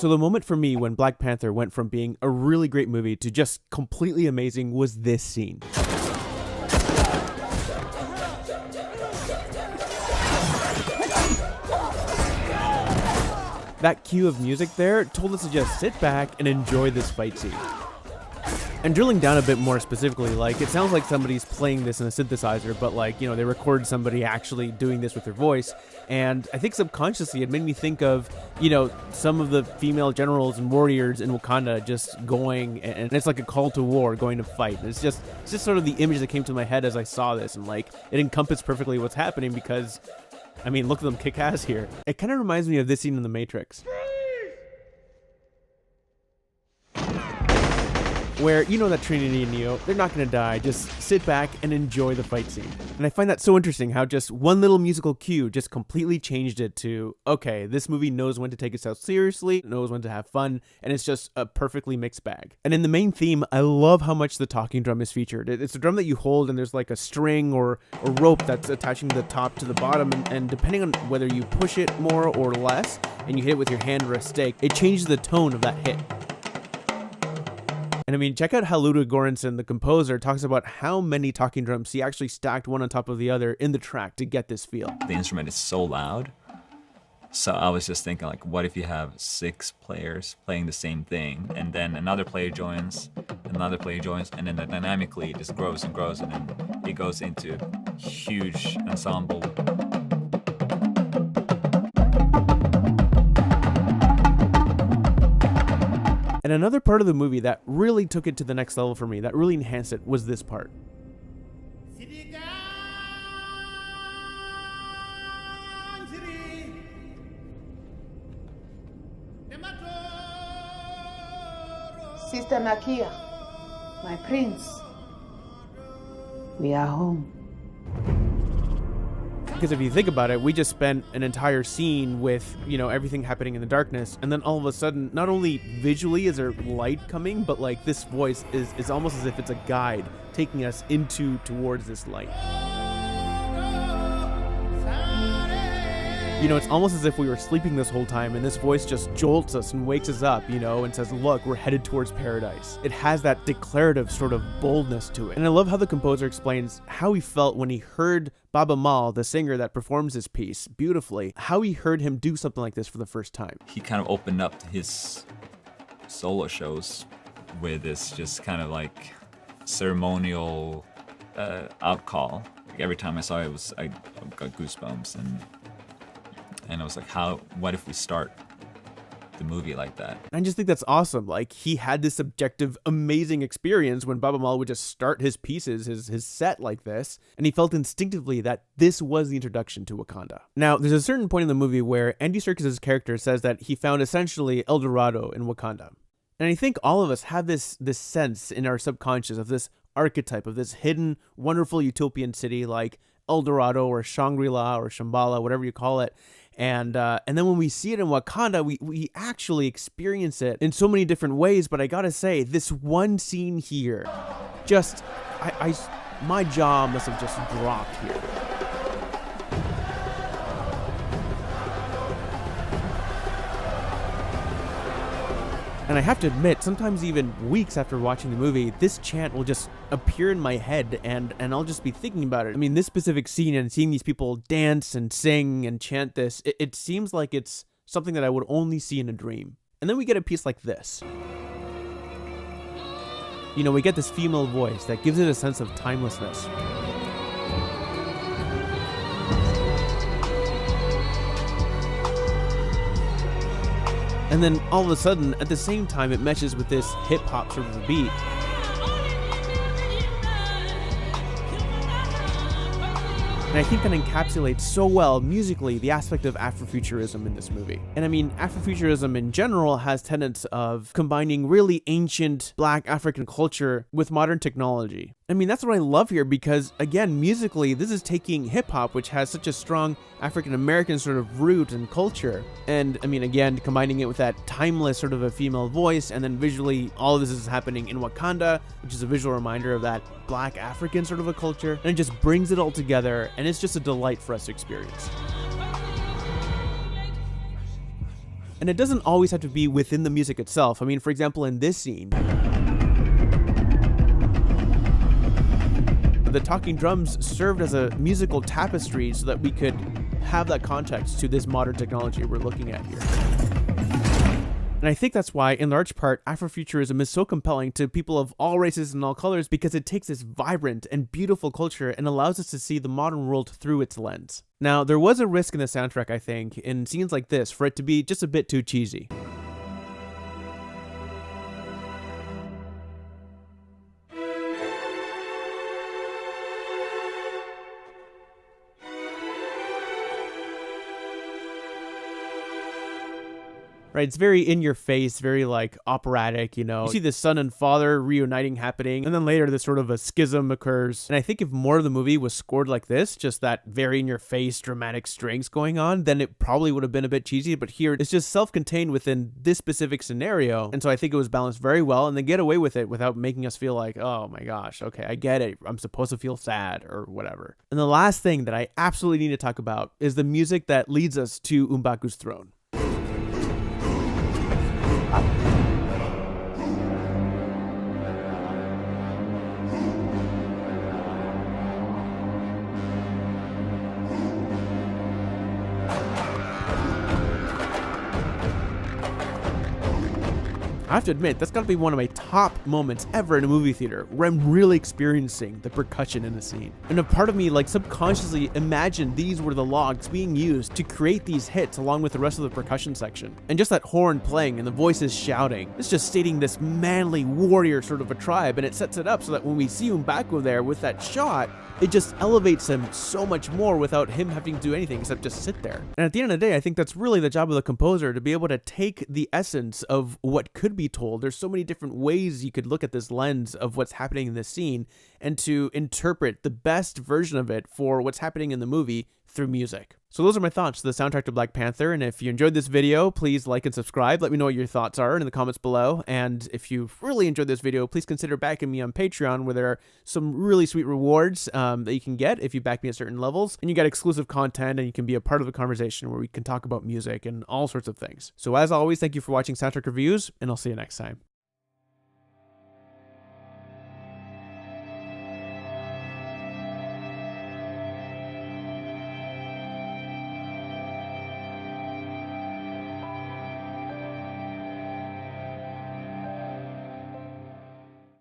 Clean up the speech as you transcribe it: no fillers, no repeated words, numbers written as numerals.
So the moment for me when Black Panther went from being a really great movie to just completely amazing was this scene. That cue of music there told us to just sit back and enjoy this fight scene. And drilling down a bit more specifically, like, it sounds like somebody's playing this in a synthesizer, but like, you know, they recorded somebody actually doing this with their voice. And I think subconsciously it made me think of, you know, some of the female generals and warriors in Wakanda just going, and it's like a call to war, going to fight. And it's just sort of the image that came to my head as I saw this, and like, it encompassed perfectly what's happening because, I mean, look at them kick ass here. It kind of reminds me of this scene in The Matrix, where, you know, that Trinity and Neo, they're not going to die, just sit back and enjoy the fight scene. And I find that so interesting how just one little musical cue just completely changed it to, okay, this movie knows when to take itself seriously, knows when to have fun, and it's just a perfectly mixed bag. And in the main theme, I love how much the talking drum is featured. It's a drum that you hold and there's like a string or a rope that's attaching the top to the bottom, and depending on whether you push it more or less, and you hit it with your hand or a stick, it changes the tone of that hit. And I mean, check out how Ludwig Göransson, the composer, talks about how many talking drums he actually stacked one on top of the other in the track to get this feel. The instrument is so loud. So I was just thinking, like, what if you have 6 players playing the same thing, and then another player joins, and then dynamically it just grows and grows, and then it goes into a huge ensemble. And another part of the movie that really took it to the next level for me, that really enhanced it, was this part. Sister Nakia, my prince, we are home. Because if you think about it, we just spent an entire scene with, you know, everything happening in the darkness, and then all of a sudden, not only visually is there light coming, but like this voice is almost as if it's a guide taking us towards this light. You know, it's almost as if we were sleeping this whole time, and this voice just jolts us and wakes us up, you know, and says, look, we're headed towards paradise. It has that declarative sort of boldness to it. And I love how the composer explains how he felt when he heard Baba Mal, the singer that performs this piece beautifully, how he heard him do something like this for the first time. He kind of opened up his solo shows with this just kind of like ceremonial outcall. Like every time I saw it, I got goosebumps, and I was like, what if we start the movie like that? I just think that's awesome. Like, he had this subjective, amazing experience when Baba Mal would just start his pieces, his set like this, and he felt instinctively that this was the introduction to Wakanda. Now, there's a certain point in the movie where Andy Serkis' character says that he found essentially El Dorado in Wakanda. And I think all of us have this sense in our subconscious of this archetype, of this hidden, wonderful utopian city like El Dorado or Shangri-La or Shambhala, whatever you call it. And then when we see it in Wakanda, we actually experience it in so many different ways. But I gotta say, this one scene here, just, my jaw must have just dropped here. And I have to admit, sometimes even weeks after watching the movie, this chant will just appear in my head, and I'll just be thinking about it. I mean, this specific scene and seeing these people dance and sing and chant this, it seems like it's something that I would only see in a dream. And then we get a piece like this. You know, we get this female voice that gives it a sense of timelessness. And then all of a sudden, at the same time, it meshes with this hip-hop sort of a beat. And I think that encapsulates so well, musically, the aspect of Afrofuturism in this movie. And I mean, Afrofuturism in general has tenets of combining really ancient Black African culture with modern technology. I mean, that's what I love here because, again, musically, this is taking hip-hop, which has such a strong African-American sort of root and culture. And, I mean, again, combining it with that timeless sort of a female voice, and then visually, all of this is happening in Wakanda, which is a visual reminder of that Black African sort of a culture. And it just brings it all together, and it's just a delight for us to experience. And it doesn't always have to be within the music itself. I mean, for example, in this scene, the talking drums served as a musical tapestry so that we could have that context to this modern technology we're looking at here. And I think that's why, in large part, Afrofuturism is so compelling to people of all races and all colors, because it takes this vibrant and beautiful culture and allows us to see the modern world through its lens. Now, there was a risk in the soundtrack, I think, in scenes like this, for it to be just a bit too cheesy. Right, it's very in your face, very like operatic, you know. You see the son and father reuniting happening, and then later this sort of a schism occurs. And I think if more of the movie was scored like this, just that very in your face dramatic strings going on, then it probably would have been a bit cheesy. But here it's just self-contained within this specific scenario. And so I think it was balanced very well, and they get away with it without making us feel like, oh my gosh, okay, I get it. I'm supposed to feel sad or whatever. And the last thing that I absolutely need to talk about is the music that leads us to M'Baku's throne. I have to admit, that's got to be one of my top moments ever in a movie theater, where I'm really experiencing the percussion in the scene. And a part of me like subconsciously imagined these were the logs being used to create these hits along with the rest of the percussion section. And just that horn playing and the voices shouting, it's just stating this manly warrior sort of a tribe, and it sets it up so that when we see M'Baku there with that shot, it just elevates him so much more without him having to do anything except just sit there. And at the end of the day, I think that's really the job of the composer, to be able to take the essence of what could be told. There's so many different ways you could look at this lens of what's happening in this scene and to interpret the best version of it for what's happening in the movie through music. So those are my thoughts to the soundtrack to Black Panther, and if you enjoyed this video, please like and subscribe. Let me know what your thoughts are in the comments below, and if you've really enjoyed this video, please consider backing me on Patreon, where there are some really sweet rewards that you can get if you back me at certain levels, and you get exclusive content, and you can be a part of the conversation where we can talk about music and all sorts of things. So as always, thank you for watching Soundtrack Reviews, and I'll see you next time.